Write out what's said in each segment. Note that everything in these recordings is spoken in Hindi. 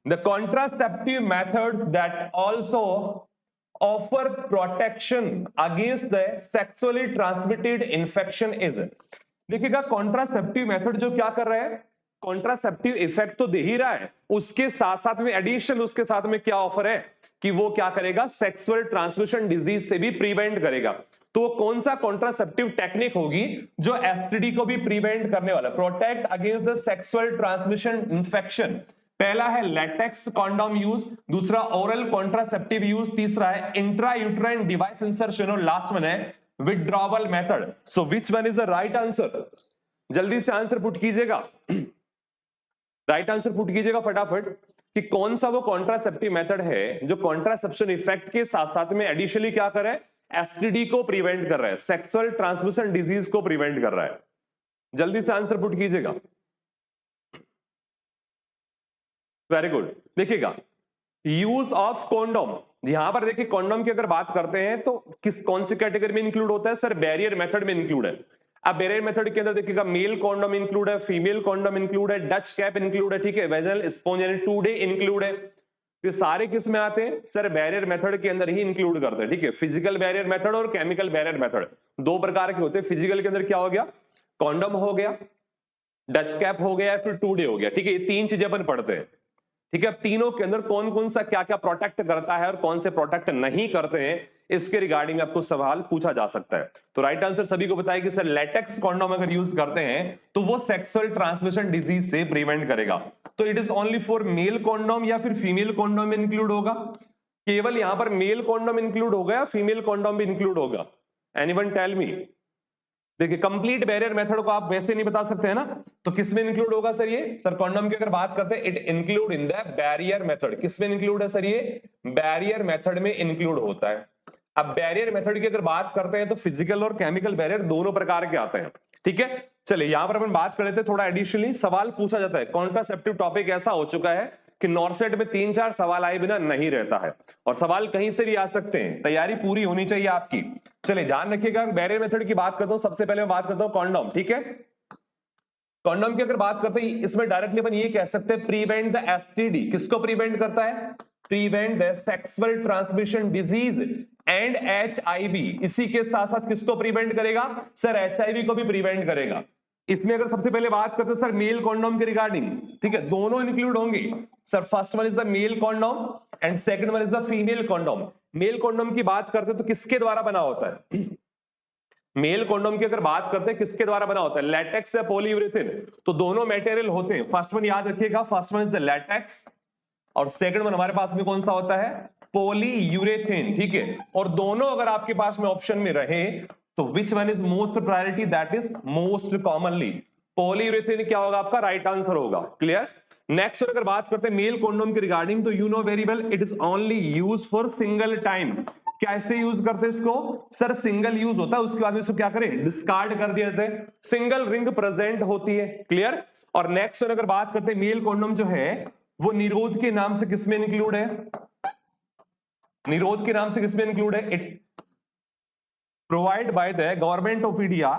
The contraceptive methods that also offer protection against the sexually transmitted infection is, देखिएगा कॉन्ट्रासेप्टिव मेथड जो क्या कर रहा है, कॉन्ट्रासेप्टिव इफेक्ट तो दे ही रहा है, उसके साथ साथ में एडिशन उसके साथ में क्या ऑफर है कि वो क्या करेगा, सेक्सुअल ट्रांसमिशन डिजीज से भी प्रिवेंट करेगा। तो कौन सा कॉन्ट्रासेप्टिव टेक्निक होगी जो एसटीडी को भी प्रिवेंट करने वाला, protect against the sexual transmission infection. पहला है लेटेक्स कॉन्डोम यूज, दूसरा ओरल कॉन्ट्रासेप्टिव यूज, तीसरा है इंट्रा यूट्राइन डिवाइस इंसर्शन और लास्ट वन है withdrawal method. So which one is the right answer? जल्दी से आंसर पुट कीजिएगा, राइट आंसर पुट कीजिएगा फटाफट कि कौन सा वो कॉन्ट्रासेप्टिव मेथड है जो कॉन्ट्रासेप्शन इफेक्ट के साथ साथ में एडिशनली क्या कर रहा है, एसटीडी को प्रिवेंट कर रहा है, सेक्सुअल ट्रांसमिशन डिजीज को प्रिवेंट कर रहा है। जल्दी से आंसर पुट कीजिएगा। Very good. देखिएगा यूज ऑफ कॉन्डोम, यहां पर देखिए कॉन्डोम की अगर बात करते हैं तो किस कौन सी कैटेगरी में इंक्लूड होता है सर, बैरियर मेथड में इंक्लूड है। अब बैरियर मेथड के अंदर देखिएगा मेल कॉन्डोम इंक्लूड है, फीमेल कॉन्डोम इंक्लूड है, डच कैप इंक्लूड है, ठीक है, वेजनल स्पॉन्ज यानी 2 डे इंक्लूड है। ये सारे किस में आते हैं सर, बैरियर मेथड के अंदर ही इंक्लूड करते हैं, ठीक है। फिजिकल बैरियर मेथड और केमिकल बैरियर मेथड दो प्रकार के होते हैं। फिजिकल के अंदर क्या हो गया, कॉन्डोम हो गया, डच कैप हो गया, फिर 2 डे हो गया, ठीक है। ये तीन चीजें अपन पढ़ते हैं, ठीक है। अब तीनों के अंदर कौन कौन सा क्या क्या प्रोटेक्ट करता है और कौन से प्रोटेक्ट नहीं करते हैं, इसके रिगार्डिंग आपको सवाल पूछा जा सकता है। तो राइट आंसर सभी को बताया कि सर लेटेक्स कॉन्डोम अगर यूज करते हैं तो वो सेक्सुअल ट्रांसमिशन डिजीज से प्रिवेंट करेगा। तो it is only for male condom या फिर फीमेल कॉन्डोम इंक्लूड होगा? केवल यहां पर मेल कॉन्डोम इंक्लूड होगा या फीमेल कॉन्डोम भी इंक्लूड होगा? Anyone tell me. देखिए कंप्लीट बैरियर मेथड को आप वैसे नहीं बता सकते हैं ना, तो किसमें इंक्लूड होगा सर ये? सर कॉन्डोम की अगर बात करते हैं it include in the barrier method. किसमें इंक्लूड है सर ये? बैरियर मेथड में इंक्लूड होता है। अब बैरियर मेथड की अगर बात करते हैं तो फिजिकल और केमिकल बैरियर दोनों प्रकार के आते हैं, ठीक है। चलिए यहां पर अपन बात कर लेते हैं, थोड़ा एडिशनली सवाल पूछा जाता है। कॉन्ट्रासेप्टिव टॉपिक ऐसा हो चुका है कि नॉर्सेट में 3-4 सवाल आए बिना नहीं रहता है, और सवाल कहीं से भी आ सकते हैं, तैयारी पूरी होनी चाहिए आपकी। चलिए ध्यान रखिएगा, बैरियर मेथड की बात करता हूं, सबसे पहले मैं बात करता हूं कॉन्डोम, ठीक है। कॉन्डोम की अगर बात करते हैं इसमें डायरेक्टली अपन ये कह सकते हैं प्रिवेंट द एसटीडी। किसको प्रिवेंट करता है? Prevent the sexual transmission disease and HIV. इसी के साथ साथ किसको प्रिवेंट करेगा सर? एचआईवी को भी प्रिवेंट करेगा। इसमें अगर सबसे पहले बात करते हैं सर मेल कॉन्डोम के रिगार्डिंग, ठीक है, दोनों इंक्लूड होंगे sir. First one is the male condom and second one is the female condom. Male condom की बात करते हैं तो किसके द्वारा बना होता है? मेल कॉन्डोम की अगर बात करते हैं किसके द्वारा बना होता है, लेटेक्स या पॉलीयूरेथेन? तो दोनों मटेरियल होते हैं। फर्स्ट वन याद रखिएगा, first one is the latex और सेकंड वन हमारे पास में कौन सा होता है? पॉलीयूरेथेन, ठीक है। और दोनों अगर आपके पास में ऑप्शन में रहे तो which one is most priority? That is most commonly polyurethane क्या होगा आपका? राइट आंसर होगा। क्लियर। नेक्स्ट अगर बात करते हैं मेल कॉन्डोम के रिगार्डिंग, तो you know very well it is only use for single time. कैसे यूज करते हैं इसको सर? सिंगल यूज होता है, उसके बाद में इसको क्या करें? डिस्कार्ड कर दिया जाता है। सिंगल रिंग प्रेजेंट होती है। क्लियर। और नेक्स्ट अगर बात करते हैं मेल कॉन्डोम जो है वो निरोध के नाम से किसमें इंक्लूड है? निरोध के नाम से किसमें इंक्लूड है? It provide by the government of India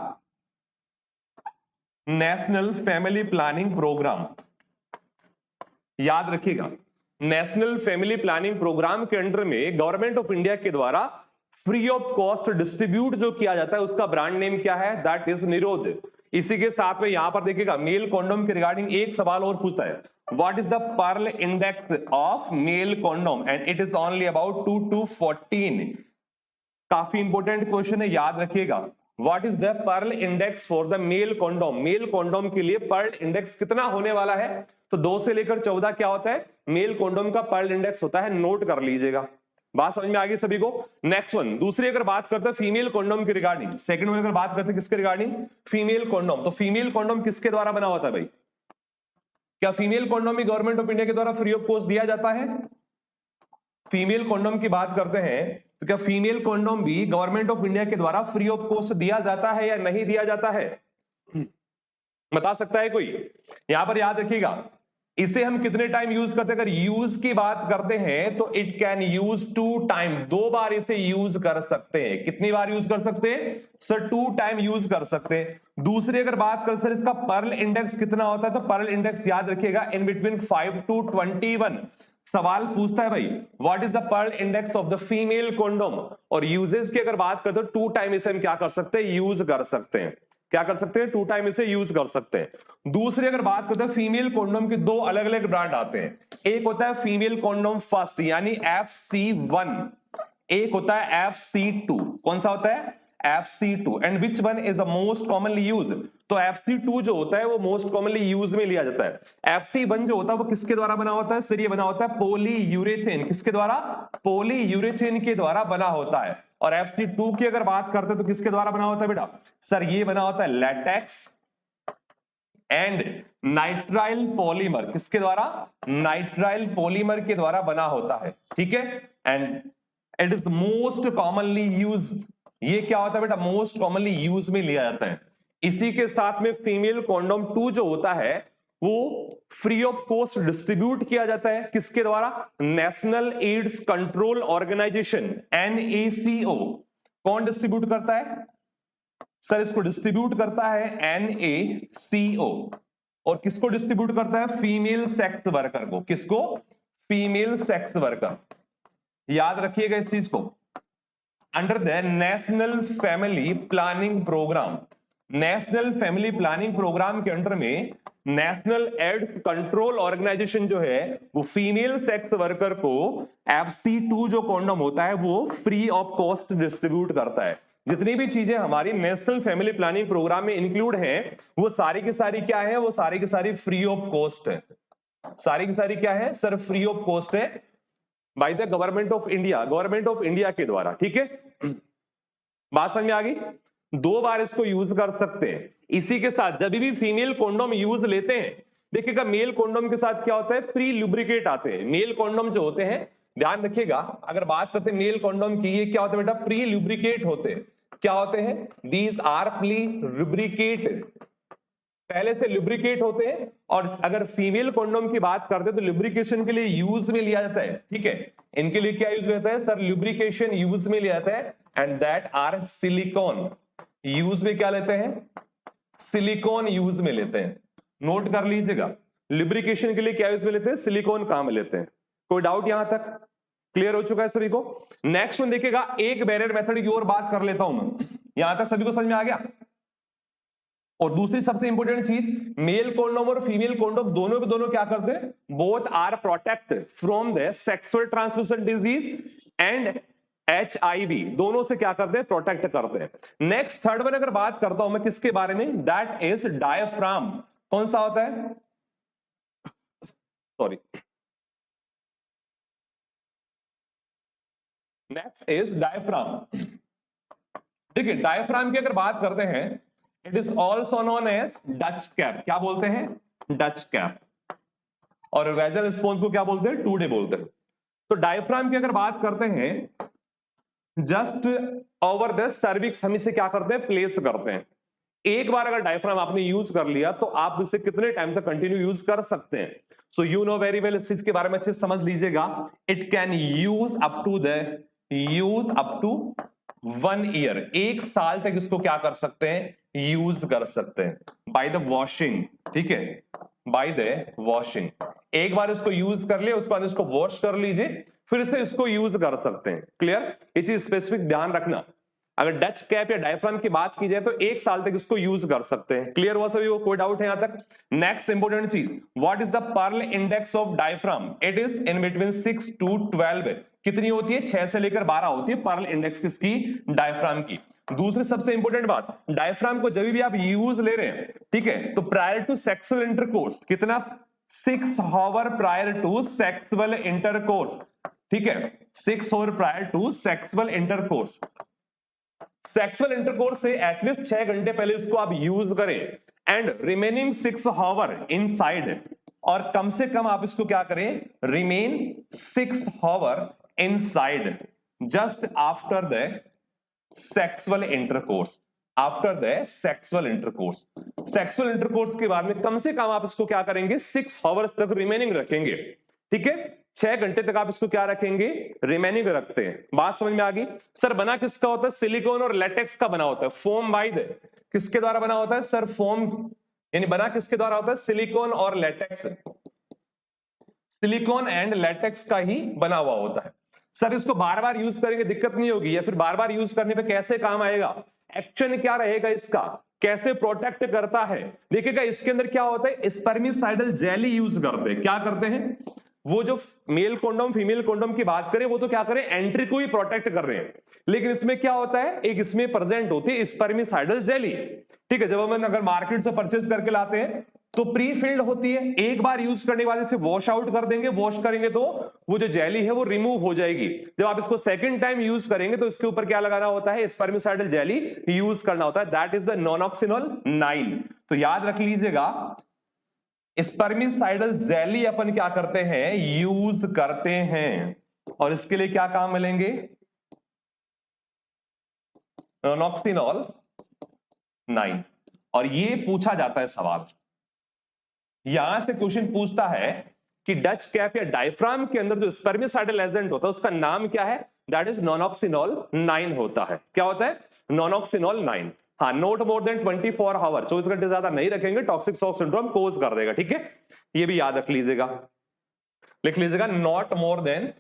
national family planning programme. याद रखिएगा, नेशनल फैमिली प्लानिंग प्रोग्राम के अंडर में गवर्नमेंट ऑफ इंडिया के द्वारा फ्री ऑफ कॉस्ट डिस्ट्रीब्यूट जो किया जाता है उसका ब्रांड नेम क्या है? दैट इज निरोध। इसी के साथ में यहां पर देखिएगा मेल कॉन्डोम के रिगार्डिंग एक सवाल और पूछता है, what is the Pearl index of male condom? And it is only about 2 to 14। काफी इंपॉर्टेंट क्वेश्चन है, याद रखिएगा। What is the Pearl index for the male condom? Male condom के लिए पर्ल इंडेक्स कितना होने वाला है? तो 2 से लेकर 14 क्या होता है? मेल कॉन्डोम का पर्ल इंडेक्स होता है, नोट कर लीजिएगा। बात समझ में आ गई सभी को? नेक्स्ट वन, दूसरी अगर बात करते हैं फीमेल कॉन्डोम के रिगार्डिंग, सेकंड वन अगर बात करते हैं किसके रिगार्डिंग? Female condom. तो फीमेल कॉन्डोम किसके द्वारा बना होता है भाई? क्या फीमेल कॉन्डोम भी गवर्नमेंट ऑफ इंडिया के द्वारा फ्री ऑफ कॉस्ट दिया जाता है? फीमेल कॉन्डोम की बात करते हैं तो क्या फीमेल कॉन्डोम भी गवर्नमेंट ऑफ इंडिया के द्वारा फ्री ऑफ कॉस्ट दिया जाता है या नहीं दिया जाता है? बता सकता है कोई? यहां पर याद रखिएगा इसे हम कितने टाइम यूज करते हैं? अगर यूज की बात करते हैं तो इट कैन यूज 2 टाइम, 2 बार इसे यूज कर सकते हैं। कितनी बार यूज कर सकते हैं सर? 2 टाइम यूज कर सकते हैं। दूसरी अगर बात करें सर इसका पर्ल इंडेक्स कितना होता है, तो पर्ल इंडेक्स याद रखिएगा इन बिटवीन 5 to 21। सवाल पूछता है भाई what is the Pearl index of the female condom, और यूजेस की अगर बात करते हो 2 टाइम इसे हम क्या कर सकते हैं? यूज कर सकते हैं। क्या कर सकते हैं? 2 टाइम इसे यूज कर सकते हैं। दूसरी अगर बात करते हैं फीमेल कॉन्डोम के 2 अलग अलग ब्रांड आते हैं। एक होता है फीमेल कॉन्डोम फर्स्ट यानी FC1, एक होता है FC2। कौन सा होता है? FC2। And which one is the most commonly use? तो FC2 जो होता है वो मोस्ट कॉमनली यूज में लिया जाता है। FC1 जो होता है वो किसके द्वारा बना होता है सर? ये बना होता है पॉलीयूरेथेन। किसके द्वारा? पॉलीयूरेथेन के द्वारा बना होता है। और FC2 की अगर बात करते हैं तो किसके द्वारा बना होता है बेटा? सर ये बना होता है लैटेक्स एंड नाइट्राइल पॉलीमर। किसके द्वारा? नाइट्राइल पॉलीमर के द्वारा बना होता है। ठीक है, and it is most commonly use. ये क्या होता है बेटा? मोस्ट कॉमनली यूज में लिया जाता है। इसी के साथ में फीमेल कॉन्डोम 2 जो होता है वो फ्री ऑफ कॉस्ट डिस्ट्रीब्यूट किया जाता है। किसके द्वारा? National AIDS Control Organisation NACO। कौन डिस्ट्रीब्यूट करता है सर? इसको डिस्ट्रीब्यूट करता है NACO। और किसको डिस्ट्रीब्यूट करता है? फीमेल सेक्स वर्कर को। किसको? Female sex worker. याद रखिएगा इस चीज को। Under the national family planning programme, national family planning programme के अंडर में नेशनल एड्स कंट्रोल ऑर्गेनाइजेशन जो है वो फीमेल सेक्स वर्कर को FC2 जो कॉन्डोम होता है वो फ्री ऑफ कॉस्ट डिस्ट्रीब्यूट करता है। जितनी भी चीजें हमारी नेशनल फैमिली प्लानिंग प्रोग्राम में इंक्लूड हैं वो सारी की सारी क्या है? वो सारी की सारी फ्री ऑफ कॉस्ट है। सारी की सारी क्या है सर? फ्री ऑफ कॉस्ट है bye the government of India, government of India के द्वारा। ठीक है, बात समझ में आ गई? 2 बार इसको यूज कर सकते हैं। इसी के साथ जब भी फीमेल कॉन्डोम यूज लेते हैं, देखिएगा मेल कॉन्डोम के साथ क्या होता है? प्री लुब्रिकेट आते हैं। मेल कॉन्डोम जो होते हैं, ध्यान रखिएगा, अगर बात करते हैं मेल कॉन्डोम की, ये क्या होता है बेटा? प्री लुब्रिकेट होते हैं। क्या होते हैं? दीज आर प्री लुब्रिकेट, पहले से लुब्रिकेट होते हैं। और अगर फीमेल कॉन्डोम की बात करते हैं तो लुब्रिकेशन के लिए यूज में लिया जाता है। ठीक है, इनके लिए क्या यूज में जाता है सर? लुब्रिकेशन यूज में लिया जाता है, and that are silicon. Use में क्या लेते हैं? सिलिकॉन यूज में लेते हैं। नोट कर लीजिएगा, लुब्रिकेशन के लिए क्या यूज में लेते हैं? सिलिकॉन काम में लेते हैं। कोई डाउट यहां तक? क्लियर हो चुका है सभी को? नेक्स्ट वन देखिएगा, एक बैरियर मेथड की और बात कर लेता हूं मैं। यहां तक सभी को समझ में आ गया? और दूसरी सबसे इंपॉर्टेंट चीज, मेल कॉन्डोम और फीमेल कॉन्डोम दोनों के दोनों क्या करते हैं? Both are protect from the sexual transmission disease and HIV। दोनों से क्या करते हैं? प्रोटेक्ट करते हैं। नेक्स्ट थर्ड वन अगर बात करता हूं मैं किसके बारे में, दैट इज डायफ्राम। कौन सा होता है? Sorry, next is diaphragm. देखिए डायफ्राम की अगर बात करते हैं, it is also known as Dutch cap. क्या बोलते हैं? Dutch cap. और वेजल स्पॉन्ज को क्या बोलते हैं? टूडे बोलते हैं। तो डायफ्राम की अगर बात करते हैं, जस्ट ओवर द सर्विक्स हम इसे क्या करते हैं? प्लेस करते हैं। एक बार अगर डायफ्राम आपने यूज कर लिया तो आप इसे कितने टाइम तक कंटिन्यू यूज कर सकते हैं? So you know very well, इस चीज के बारे में अच्छे से समझ लीजिएगा। It can use up to 1 year, 1 साल तक इसको क्या कर सकते हैं? यूज कर सकते हैं बाय द वॉशिंग। ठीक है, बाय द वॉशिंग। एक बार इसको यूज कर लिया, उसके बाद इसको वॉश कर लीजिए, फिर से इसको यूज कर सकते हैं। क्लियर? ये चीज स्पेसिफिक ध्यान रखना। अगर डच कैप या डायफ्राम की बात की जाए तो 1 साल तक इसको यूज कर सकते हैं। क्लियर हुआ सभी को? कोई डाउट है यहां तक? नेक्स्ट इंपोर्टेंट चीज, what is the Pearl index of diaphragm? It is in between 6 to 12। कितनी होती है? 6 से लेकर 12 होती है पर्ल इंडेक्स किसकी? डायफ्राम की। दूसरी सबसे इंपोर्टेंट बात, डायफ्राम को जब भी आप यूज ले रहे हैं, ठीक है, तो प्रायर टू सेक्सुअल इंटरकोर्स कितना? 6 hour prior to sexual intercourse. ठीक है, 6 hour prior to sexual intercourse. Sexual intercourse से एटलीस्ट 6 घंटे पहले इसको आप यूज करें, एंड रिमेनिंग 6 आवर इनसाइड, और कम से कम आप इसको क्या करें? Remain 6 hour inside just after the sexual intercourse. After the sexual intercourse. Sexual intercourse के बाद में कम से कम आप इसको क्या करेंगे 6 आवर्स तक रिमेनिंग रखेंगे, ठीक है, 6 घंटे तक आप इसको क्या रखेंगे, रिमेनिंग रखते हैं। बात समझ में आ गई? सर बना किसका होता है, सिलिकॉन और लेटेक्स का बना होता है। फोम बाय द किसके द्वारा बना होता है सर, फोम यानी बना किसके द्वारा होता है, सिलिकॉन और लेटेक्स, सिलिकॉन एंड लेटेक्स का ही बना हुआ होता है। सर इसको बार बार यूज करेंगे दिक्कत नहीं होगी, या फिर बार बार यूज करने पे कैसे काम आएगा, एक्शन क्या रहेगा इसका, कैसे प्रोटेक्ट करता है? देखिएगा इसके अंदर क्या होता है, स्पर्मिसाइडल जेली यूज करते हैं। क्या करते हैं, वो जो मेल कोंडोम फीमेल कोंडोम की बात करें वो तो क्या करें, एंट्री को ही प्रोटेक्ट कर रहे हैं, लेकिन इसमें क्या होता है, एक इसमें प्रेजेंट होती है स्पर्मिसाइडल जेली, ठीक है। जब हम अगर मार्केट से परचेज करके लाते हैं तो प्री फिल्ड होती है, एक बार यूज करने के बाद इसे वॉश आउट कर देंगे, वॉश करेंगे तो वो जो जेली है वो रिमूव हो जाएगी। जब आप इसको सेकंड टाइम यूज करेंगे तो इसके ऊपर क्या लगाना होता है, स्पर्मिसाइडल जेली यूज करना होता है, दैट इज द नॉनॉक्सिनोल 9। तो याद रख लीजिएगा स्पर्मिसाइडल जेली अपन क्या करते हैं, यूज करते हैं, और इसके लिए क्या काम मिलेंगे, नॉनॉक्सिनोल 9। और ये पूछा जाता है सवाल, यहां से क्वेश्चन पूछता है कि डच कैप या डायफ्राम के अंदर जो स्पर्मिसाइडल एजेंट होता है उसका नाम क्या है, दैट इज नॉनॉक्सिनोल 9 होता है। क्या होता है, नॉनॉक्सिनोल 9। हाँ, नोट मोर देन 24 आवर, 24 घंटे ज्यादा नहीं रखेंगे, टॉक्सिक शॉक सिंड्रोम कोज कर देगा, ठीक है, ये भी याद रख लीजिएगा, लिख लीजिएगा, not more than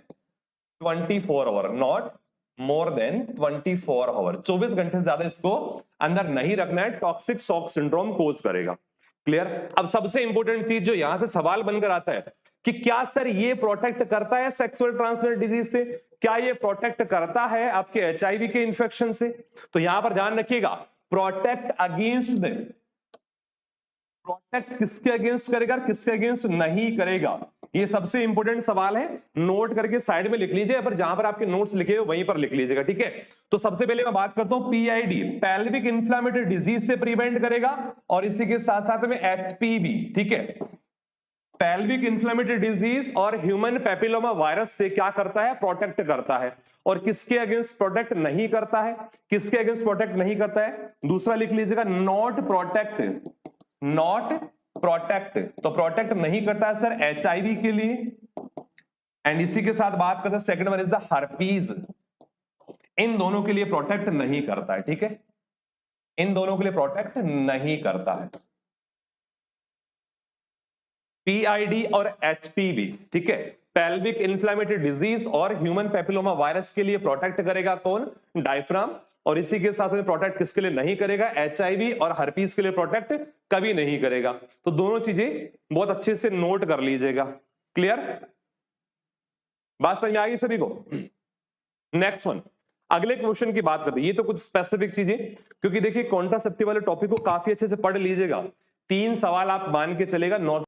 24 hour, not more than 24 hour, 24 घंटे से ज्यादा इसको अंदर नहीं रखना है, टॉक्सिक शॉक सिंड्रोम कोज करेगा। क्लियर? अब सबसे इंपॉर्टेंट चीज जो यहां से सवाल बनकर आता है कि क्या सर ये प्रोटेक्ट करता है सेक्सुअल ट्रांसमिटेड डिजीज से, क्या ये प्रोटेक्ट करता है आपके एचआईवी के इन्फेक्शन से? तो यहां पर ध्यान रखिएगा, प्रोटेक्ट अगेंस्ट द, प्रोटेक्ट किसके अगेंस्ट करेगा, किसके अगेंस्ट नहीं करेगा, ये सबसे इंपॉर्टेंट सवाल है, नोट करके साइड में लिख लीजिए, पर जहां पर आपके नोट्स लिखे हुए वहीं पर लिख लीजिएगा, ठीक है। तो सबसे पहले मैं बात करता हूं पीआईडी, पेल्विक इन्फ्लेमेटरी डिजीज से प्रिवेंट करेगा, और इसी के साथ साथ में एचपीवी, ठीक है, पेल्विक इन्फ्लेमेटरी डिजीज और ह्यूमन पेपिलोमा वायरस से क्या करता है, प्रोटेक्ट करता है। और किसके अगेंस्ट प्रोटेक्ट नहीं करता है, किसके अगेंस्ट प्रोटेक्ट नहीं करता है, दूसरा लिख लीजिएगा, नॉट प्रोटेक्ट, नॉट प्रोटेक्ट, तो प्रोटेक्ट नहीं करता है सर एचआईवी के लिए, एंड इसी के साथ बात करते हैं second one is the herpes, इन दोनों के लिए प्रोटेक्ट नहीं करता है, ठीक है, इन दोनों के लिए प्रोटेक्ट नहीं करता है, पीआईडी और एचपीवी, ठीक है, पेल्विक इन्फ्लेमेटरी डिजीज और ह्यूमन पेपिलोमा वायरस के लिए प्रोटेक्ट करेगा कौन, डायफ्राम, और इसी के साथ में प्रोटेक्ट किसके लिए नहीं करेगा, एचआईवी और हर्पीज के लिए प्रोटेक्ट कभी नहीं करेगा। तो दोनों चीजें बहुत अच्छे से नोट कर लीजिएगा। क्लियर? बात समझ में आ गई सभी को? नेक्स्ट वन, अगले क्वेश्चन की बात करते हैं, ये तो कुछ स्पेसिफिक चीजें, क्योंकि देखिए कॉन्ट्रासेप्टिव वाले टॉपिक को काफी अच्छे से पढ़ लीजिएगा, 3 सवाल आप मान के चलेगा, नॉर्थ